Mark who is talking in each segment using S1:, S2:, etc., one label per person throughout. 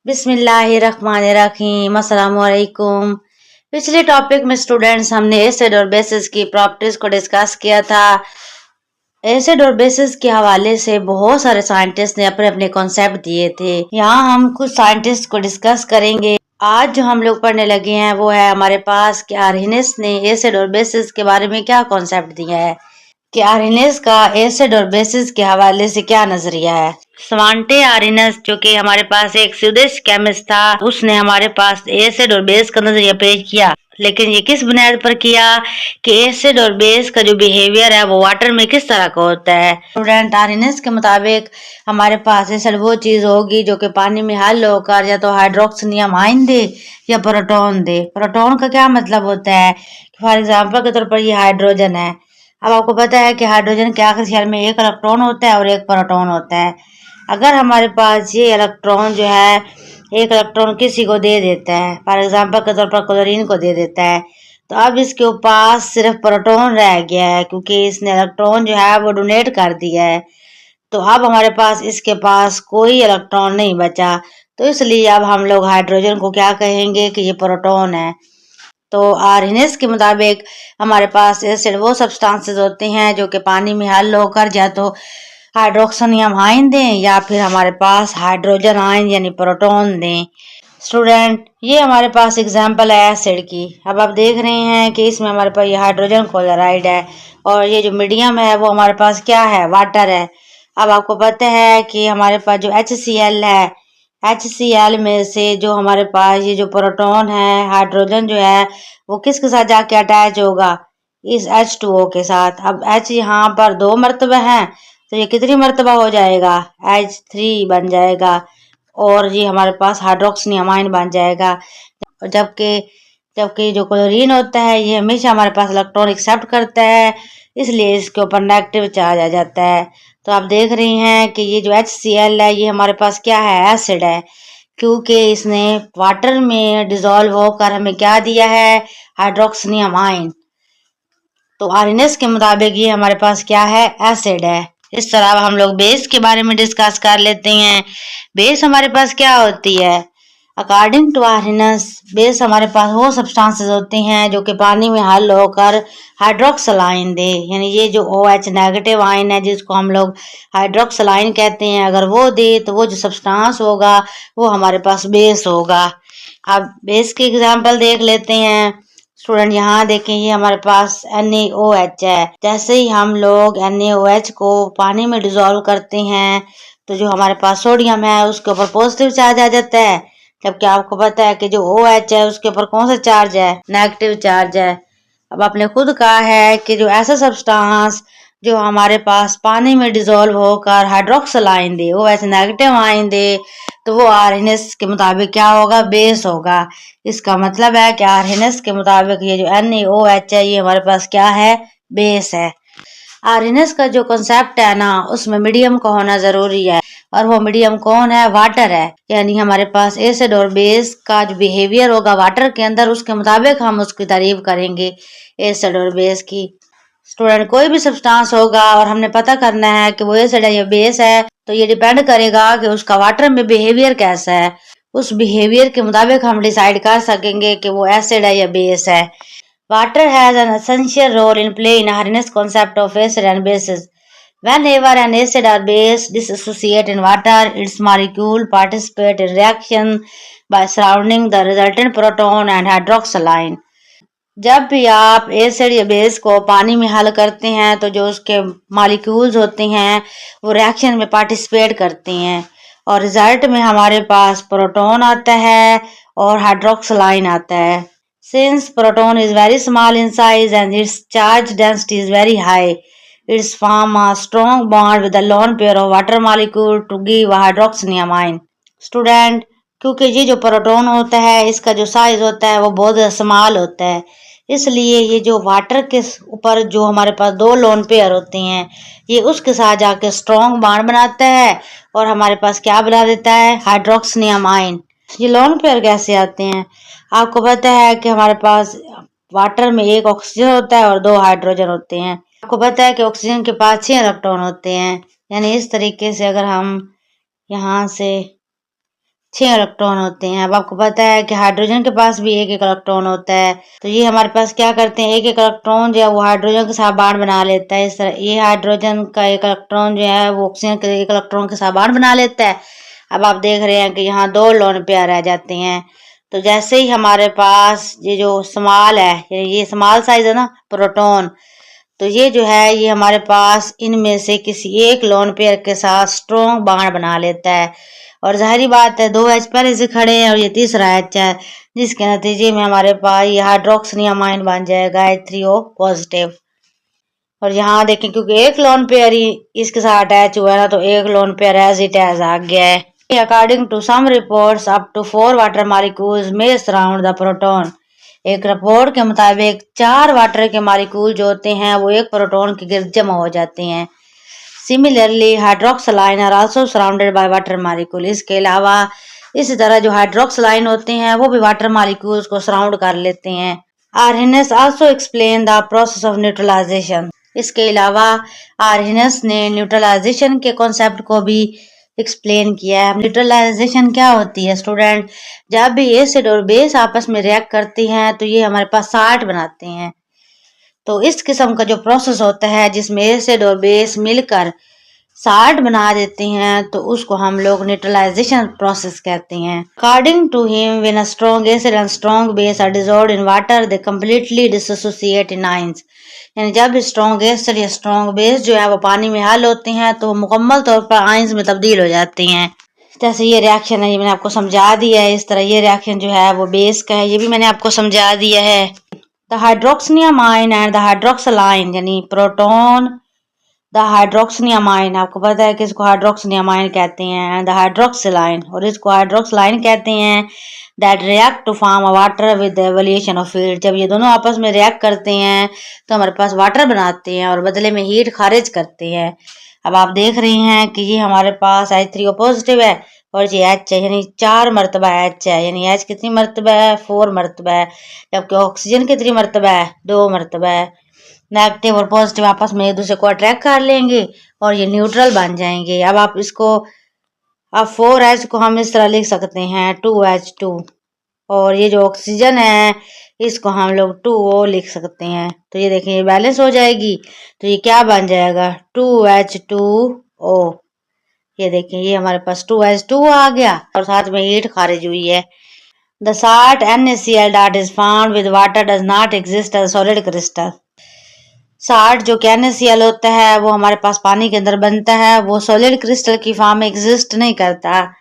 S1: बिस्मिल्लाहिर्रहमानिर्रहीम अस्सलाम वालेकुम। पिछले टॉपिक में स्टूडेंट्स हमने एसिड और बेसिस की प्रॉपर्टीज को डिस्कस किया था। एसिड और बेसिस के हवाले से बहुत सारे साइंटिस्ट ने अपने अपने कॉन्सेप्ट दिए थे। यहाँ हम कुछ साइंटिस्ट को डिस्कस करेंगे। आज जो हम लोग पढ़ने लगे हैं वो है हमारे पास कि आर्हेनियस ने एसिड और बेसिस के बारे में क्या कॉन्सेप्ट दिया है, कि आर्हेनियस का एसिड और बेसिस के हवाले से क्या नजरिया है। स्वांटे आर्हेनियस जो कि हमारे पास एक स्वीडिश केमिस्ट था, उसने हमारे पास एसिड और बेस का नजरिया पेश किया, लेकिन ये किस बुनियाद पर किया कि एसिड और बेस का जो बिहेवियर है वो वाटर में किस तरह का होता है। स्टूडेंट आर्हेनियस के मुताबिक हमारे पास एसिड वो चीज होगी जो कि पानी में हल होकर या तो हाइड्रोक्सियम आयन दे या प्रोटॉन दे। प्रोटॉन का क्या मतलब होता है, फॉर एग्जाम्पल के तौर पर ये हाइड्रोजन है। अब आपको पता है कि हाइड्रोजन के आखिरी शेल में एक इलेक्ट्रॉन होता है और एक प्रोटॉन होता है। अगर हमारे पास ये इलेक्ट्रॉन जो है एक इलेक्ट्रॉन किसी को दे देता है, फॉर एग्जाम्पल के तौर पर क्लोरीन को दे देता है, तो अब इसके पास सिर्फ प्रोटॉन रह गया है क्योंकि इसने इलेक्ट्रॉन जो है वो डोनेट कर दिया है। तो अब हमारे पास इसके पास कोई इलेक्ट्रॉन नहीं बचा, तो इसलिए अब हम लोग हाइड्रोजन को क्या कहेंगे कि ये प्रोटॉन है। तो आर्हेनियस के मुताबिक हमारे पास एसिड वो सब्सटेंसेस होते हैं जो कि पानी में हल होकर या तो हाइड्रोक्सियम आयन दें या फिर हमारे पास हाइड्रोजन आयन यानी प्रोटॉन दें। स्टूडेंट ये हमारे पास एग्जांपल है एसिड की। अब आप देख रहे हैं कि इसमें हमारे पास ये हाइड्रोजन क्लोराइड है और ये जो मीडियम है वो हमारे पास क्या है, वाटर है। अब आपको पता है कि हमारे पास जो HCl है, HCl में से जो हमारे पास ये जो प्रोटॉन है, हाइड्रोजन जो है वो किसके साथ जाके अटैच होगा, इस H2O के साथ। अब H यहाँ पर 2 मरतबा है तो ये कितनी मरतबा हो जाएगा, H3 बन जाएगा और ये हमारे पास हाइड्रोक्सियम आयन बन जाएगा। जबकि जबकि जो क्लोरीन होता है ये हमेशा हमारे पास इलेक्ट्रॉन एक्सेप्ट करता है, इसलिए इसके ऊपर नेगेटिव चार्ज आ जाता है। तो आप देख रहे हैं कि ये जो HCl है ये हमारे पास क्या है, एसिड है, क्योंकि इसने वाटर में डिजोल्व होकर हमें क्या दिया है, हाइड्रोक्सियम आयन। तो आर्हेनियस के मुताबिक ये हमारे पास क्या है, एसिड है। इस तरह हम लोग बेस के बारे में डिस्कस कर लेते हैं। बेस हमारे पास क्या होती है, अकॉर्डिंग टू आर्हेनियस बेस हमारे पास वो सब्सटेंसेस होते हैं जो कि पानी में हल होकर हाइड्रोक्सिल आयन दे, यानी ये जो OH नेगेटिव आयन है जिसको हम लोग हाइड्रोक्सिल आयन कहते हैं, अगर वो दे तो वो जो सब्सटेंस होगा वो हमारे पास बेस होगा। अब बेस के एग्जांपल देख लेते हैं। स्टूडेंट यहाँ देखें ये हमारे पास NaOH है। जैसे ही हम लोग NaOH को पानी में डिजोल्व करते हैं तो जो हमारे पास सोडियम है उसके ऊपर पॉजिटिव चार्ज आ जाता है, जबकि आपको पता है कि जो OH है उसके ऊपर कौन सा चार्ज है, नेगेटिव चार्ज है। अब आपने खुद कहा है कि जो ऐसा सब्सटेंस जो हमारे पास पानी में डिजोल्व होकर हाइड्रोक्सिल आयन दे, OH नेगेटिव आयन दे, तो वो आर्हेनियस के मुताबिक क्या होगा, बेस होगा। इसका मतलब है कि आर्हेनियस के मुताबिक ये जो NaOH है ये हमारे पास क्या है, बेस है। आर्हेनियस का जो कॉन्सेप्ट है ना उसमें मीडियम का होना जरूरी है, और वो मीडियम कौन है, वाटर है। यानी हमारे पास एसिड और बेस का जो बिहेवियर होगा वाटर के अंदर उसके मुताबिक हम उसकी तारीफ करेंगे एसिड और बेस की। स्टूडेंट कोई भी सब्सटेंस होगा और हमने पता करना है कि वो एसिड है या बेस है, तो ये डिपेंड करेगा कि उसका वाटर में बिहेवियर कैसा है। उस बिहेवियर के मुताबिक हम डिसाइड कर सकेंगे कि वो एसिड है या बेस है। Water has an essential role in play in Arrhenius concept of acid and bases. Whenever an acid or base dissociate in water, its molecule participate in reaction by surrounding the resultant proton and hydroxyl ion. जब भी आप acid या base को पानी में हल करते हैं तो जो उसके मॉलिक्यूल्स होते हैं वो रिएक्शन में पार्टिसिपेट करते हैं और रिजल्ट में हमारे पास प्रोटॉन आता है और हाइड्रोक्सिल आयन आता है। Since proton is very small in size and its charge density is very high, it's form a strong bond with the lone pair of water molecule to give a hydroxynium ion. Student, क्योंकि ये जो proton होता है इसका जो size होता है वो बहुत स्मॉल होता है, इसलिए ये जो वाटर के ऊपर जो हमारे पास 2 लोन पेयर होते हैं ये उसके साथ जाके स्ट्रॉन्ग बॉन्ड बनाता है और हमारे पास क्या बना देता है, हाइड्रोक्सियम आयन। ये लोन पेयर कैसे आते हैं, आपको पता है कि हमारे पास वाटर में एक ऑक्सीजन होता है और 2 हाइड्रोजन होते हैं। आपको पता है कि ऑक्सीजन के पास 6 इलेक्ट्रॉन होते हैं, यानी इस तरीके से अगर हम यहाँ से 6 इलेक्ट्रॉन होते हैं। अब आपको पता है कि हाइड्रोजन के पास भी एक एक इलेक्ट्रॉन होता है। तो ये हमारे पास क्या करते हैं, एक एक इलेक्ट्रॉन जो है वो हाइड्रोजन के साथ बॉन्ड बना लेता है। इस तरह ये हाइड्रोजन का एक इलेक्ट्रॉन जो है वो ऑक्सीजन के एक इलेक्ट्रॉन के साथ बॉन्ड बना लेता है। अब आप देख रहे हैं कि यहाँ 2 लोन पेयर रह जाते हैं। तो जैसे ही हमारे पास ये जो स्मॉल है, ये स्मॉल साइज है ना, प्रोटॉन, तो ये जो है ये हमारे पास इनमें से किसी एक लोन पेयर के साथ स्ट्रॉन्ग बॉन्ड बना लेता है। और जाहिर बात है 2 H पहले से खड़े हैं और ये तीसरा H है, जिसके नतीजे में हमारे पास ये हाइड्रोक्सिनियामाइन बन जाएगा H3O पॉजिटिव। और यहाँ देखें क्योंकि एक लोन पेयर ही इसके साथ अटैच हुआ है ना, तो एक lone pair as it as आ गया है। According to some reports up to 4 water molecules में सराउंड द प्रोटॉन। एक रिपोर्ट के मुताबिक 4 वाटर के मॉलिक्यूल जो होते हैं वो एक प्रोटॉन के गिर्द जमा हो जाते हैं। Similarly hydroxyl ion are also surrounded by water molecule. इसके अलावा इसी तरह जो हाइड्रोक्सालाइन होते हैं वो भी वाटर मॉलिक्यूल्स को सराउंड कर लेते हैं। Arrhenius also explain the process of neutralisation. इसके अलावा आर्हेनेस ने न्यूट्रलाइजेशन के कॉन्सेप्ट को भी एक्सप्लेन किया है। न्यूट्रलाइजेशन क्या होती है स्टूडेंट, जब भी एसिड और बेस आपस में रिएक्ट करती हैं तो ये हमारे पास साल्ट बनाते हैं। तो इस किस्म का जो प्रोसेस होता है जिसमें एसिड और बेस मिलकर साल्ट बना देते हैं तो उसको हम लोग न्यूट्रलाइजेशन प्रोसेस कहते हैं। According to him when a strong acid and strong base are dissolved in water they completely dissociate in ions. यानी जब स्ट्रॉन्ग एसिड या स्ट्रॉन्ग बेस जो है वो पानी में हल होते हैं तो मुकम्मल तौर पर आयंस में तब्दील हो जाते हैं। जैसे ये रिएक्शन है, ये मैंने आपको समझा दिया है। इस तरह ये रिएक्शन जो है वो बेस का है, ये भी मैंने आपको समझा दिया है। द हाइड्रोक्सिनियामाइन एंड द हाइड्रोक्सलाइन यानी प्रोटॉन, द हाइड्रोक्सिनियामाइन, आपको पता है कि इसको हाइड्रोक्सिनियामाइन कहते हैं, एंड द हाइड्रोक्सिलाइन, और इसको हाइड्रोक्सलाइन कहते हैं, that react to form a water with the evolution of heat. जब ये दोनों आपस में रिएक्ट करते हैं तो हमारे पास वाटर बनाते हैं और बदले में हीट खारिज करते हैं। अब आप देख रहे हैं कि ये हमारे पास H3O पॉजिटिव है और ये H है, यानी 4 मरतबा H है। यानी H कितनी मरतबा है, 4 मरतबा है। जबकि ऑक्सीजन कितनी मरतबा है, 2 मरतबा है। नेगेटिव और पॉजिटिव आपस में एक दूसरे को अट्रैक्ट कर लेंगे और ये न्यूट्रल बन जाएंगे। अब आप इसको, अब 4H को हम इस तरह लिख सकते हैं 2H2, और ये जो ऑक्सीजन है इसको हम लोग 2O लिख सकते हैं। तो ये देखें ये बैलेंस हो जाएगी, तो ये क्या बन जाएगा 2H2O। ये देखें ये हमारे पास 2H2 आ गया और साथ में हीट खारिज हुई है। The salt NaCl that is formed with water does not exist as solid crystal। Salt जो कि NaCl होता है वो हमारे पास पानी के अंदर बनता है, वो सॉलिड क्रिस्टल की फॉर्म में एग्जिस्ट नहीं करता।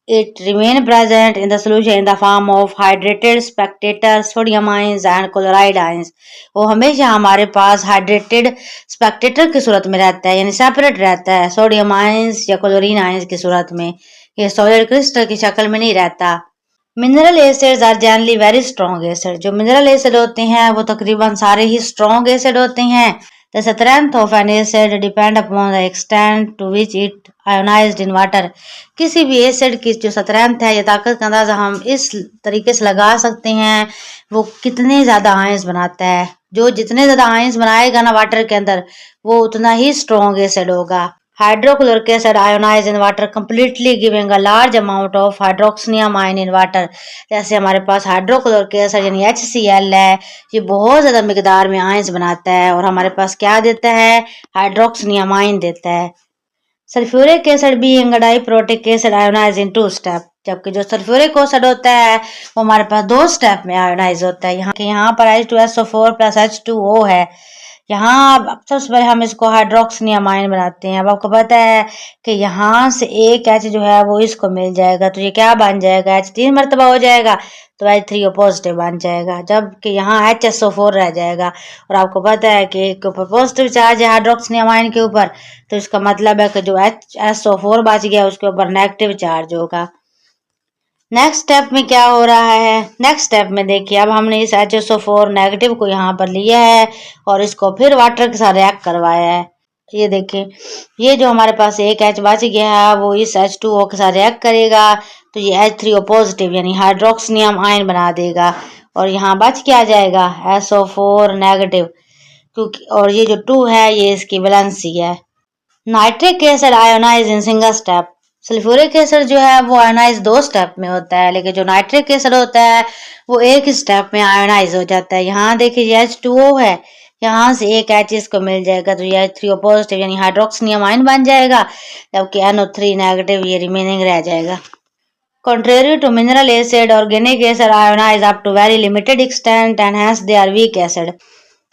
S1: It remain present in the solution in the form of hydrated spectator sodium ions and chloride ions। वो हमेशा हमारे पास हाइड्रेटेड स्पेक्टेटर की सूरत में रहता है, यानी सेपरेट रहता है सोडियम आयंस या क्लोरीन आयंस की सूरत में। ये सॉलिड क्रिस्टल की शक्ल में नहीं रहता। Mineral acids are generally very strong acid. जो मिनरल एसिड होते हैं वो तकरीबन सारे ही स्ट्रॉन्ग एसिड होते हैं। The strength of an acid depend upon the extent to which it ionized in water। किसी भी एसिड की जो स्ट्रेंथ है या ताकत का अंदाजा हम इस तरीके से लगा सकते हैं वो कितने ज्यादा आयंस बनाता है। जो जितने ज्यादा आयंस बनाएगा ना वाटर के अंदर वो उतना ही स्ट्रॉन्ग एसिड होगा। Hydrochloric acid ionise in water completely giving a large amount of hydroxonium ion in water. जैसे हमारे पास हाइड्रोक्लोरिक एसिड यानी HCl है, ये बहुत ज्यादा मिकदार में आयंस बनाता है और हमारे पास क्या देता है, हाइड्रोक्सिनियामाइन देता है। Sulphuric acid being a diprotic acid ionise in 2 step. जबकि जो सल्फ्यूरिक एसिड होता है वो हमारे पास 2 स्टेप में आयोनाइज होता है। यहाँ पर H2SO4 प्लस H2O है। यहाँ सबसे पहले हम इसको हाइड्रोक्सिनियामाइन बनाते हैं। अब आपको पता है कि यहाँ से एक H जो है वो इसको मिल जाएगा, तो ये क्या बन जाएगा, H 3 मरतबा हो जाएगा, तो H3O पॉजिटिव बन जाएगा। जबकि यहाँ HSO4 रह जाएगा और आपको पता है कि एक ऊपर पॉजिटिव चार्ज है हाइड्रोक्सिनियामाइन के ऊपर, तो इसका मतलब है कि जो HSO4 बच गया उसके ऊपर नेगेटिव चार्ज होगा। नेक्स्ट स्टेप में क्या हो रहा है, नेक्स्ट स्टेप में देखिए अब हमने इस HSO4 नेगेटिव को यहाँ पर लिया है और इसको फिर वाटर के साथ रिएक्ट करवाया है। ये देखिए ये जो हमारे पास एक H बच गया है वो इस H2O के साथ रिएक्ट करेगा तो ये H3O पॉजिटिव यानी हाइड्रोक्सिनियम आयन बना देगा और यहाँ बच क्या जाएगा SO4 नेगेटिव, क्योंकि और ये जो 2 है ये इसकी वैलेंसी है। Nitric acid ionise in single step. Sulphuric acid जो है वो आयोनाइज 2 स्टेप में होता है, लेकिन जो नाइट्रिक एसिड होता है वो एक ही स्टेप में आयोनाइज हो जाता है। यहाँ देखिए H2O है, यहाँ से एक H इसको मिल जाएगा तो ये H3O पॉजिटिव यानी हाइड्रोक्सिनियम आयन बन जाएगा, जबकि NO3 नेगेटिव ये रिमेनिंग रह जाएगा। Contrary to mineral acid, organic acid ionize up to very limited extent and hence they are weak acid.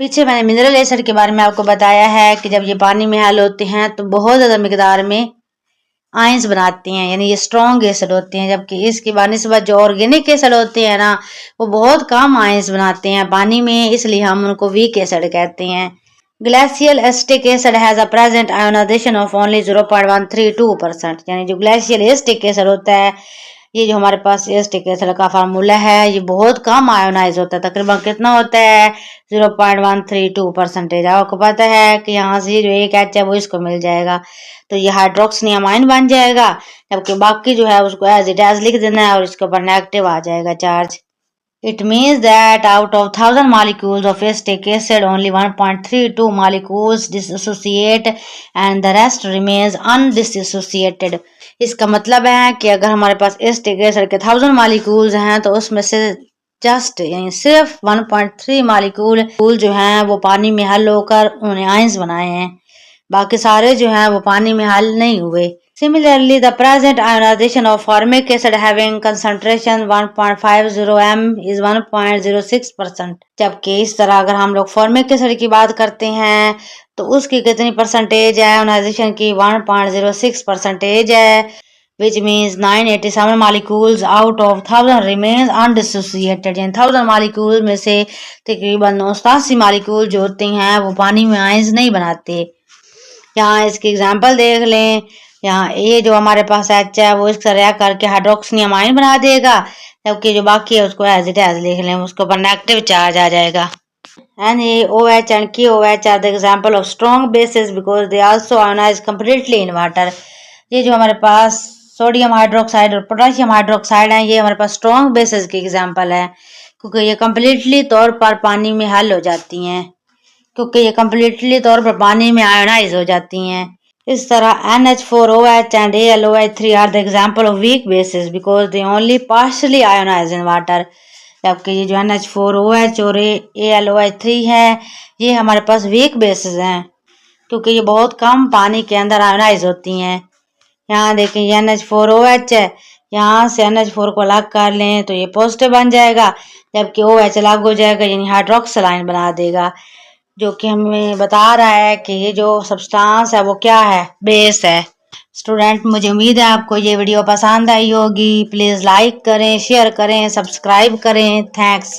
S1: पीछे मैंने मिनरल एसिड के बारे में आपको बताया है कि जब ये पानी में हल होते हैं तो बहुत ज़्यादा मिकदार में आयंस बनाती हैं, यानी ये स्ट्रॉन्ग एसिड होते हैं, जबकि इसकी बनिस्बत जो ऑर्गेनिक एसिड होते हैं ना वो बहुत कम आयंस बनाते हैं पानी में, इसलिए हम उनको वीक एसिड कहते हैं। Glacial acetic acid has a present ionization of only 0.132%, यानी जो ग्लेशियल एसिटिक एसिड होता है, ये जो हमारे पास एसिटिक एसिड का फार्मूला है, ये बहुत कम आयोनाइज होता है, तकरीबन कितना होता है 0.132%। आपको पता है कि यहाँ से जो एक एच है वो इसको मिल जाएगा तो ये हाइड्रोक्सिनियम आयन बन जाएगा, जबकि बाकी जो है उसको एज इट एज लिख देना है और इसके ऊपर नेगेटिव आ जाएगा charge. It means that out of 1000 molecules of acetic acid, only 1.32 molecules dissociate and the rest remains undissociated. इसका मतलब है कि अगर हमारे पास एसिटिक एसिड के 1000 मॉलिक्यूल्स हैं तो उसमें से जस्ट यानी सिर्फ 1.3 मॉलिक्यूल जो हैं वो पानी में हल होकर उन्हें आयंस बनाए हैं, बाकी सारे जो हैं वो पानी में हल नहीं हुए। Similarly, the present ionization of formic acid having concentration 1.50 m is 1.06%, जबकि इस तरह अगर हम लोग फॉर्मिक एसिड की बात करते हैं तो उसकी कितनी परसेंटेज है आयोनाइजेशन की, 1.06% है, which means 987 molecules out of 1000 remains undissociated, यानी 1000 molecules में से तकरीबन 89 molecules जो होते हैं वो पानी में आयंस नहीं बनाते। यहाँ इसकी एग्जांपल देख लें, यहाँ ये जो हमारे पास एच है वो इसका रिएक्ट करके हाइड्रोक्सिनियम आयन बना देगा, जबकि जो बाकी है उसको एज इट एज लिख लें, उसके ऊपर नेगेटिव चार्ज आ जाएगा। NaOH and KOH are the example of strong bases because they also ionize completely in water. ये जो हमारे पास सोडियम हाइड्रोक्साइड और पोटेशियम हाइड्रोक्साइड हैं ये हमारे पास स्ट्रॉन्ग बेसिस की एग्जांपल है, क्योंकि ये कम्प्लीटली तौर पर पानी में हल हो जाती हैं, क्योंकि ये कम्प्लीटली तौर पर पानी में आयोनाइज हो जाती हैं। इस तरह NH4OH and AlOH3 are the example of weak bases because they only partially ionize in water, जबकि ये जो NH4OH और AlOH3 है ये हमारे पास वीक बेसिस हैं, क्योंकि ये बहुत कम पानी के अंदर आयोनाइज होती हैं। यहाँ देखें ये NH4OH है, यहाँ से NH4 को अलग कर लें तो ये पॉजिटिव बन जाएगा, जबकि OH अलग हो जाएगा यानी हाइड्रोक्सिल आयन बना देगा, जो कि हमें बता रहा है कि ये जो सब्सटेंस है वो क्या है, बेस है। स्टूडेंट, मुझे उम्मीद है आपको ये वीडियो पसंद आई होगी। प्लीज़ लाइक करें, शेयर करें, सब्सक्राइब करें। थैंक्स।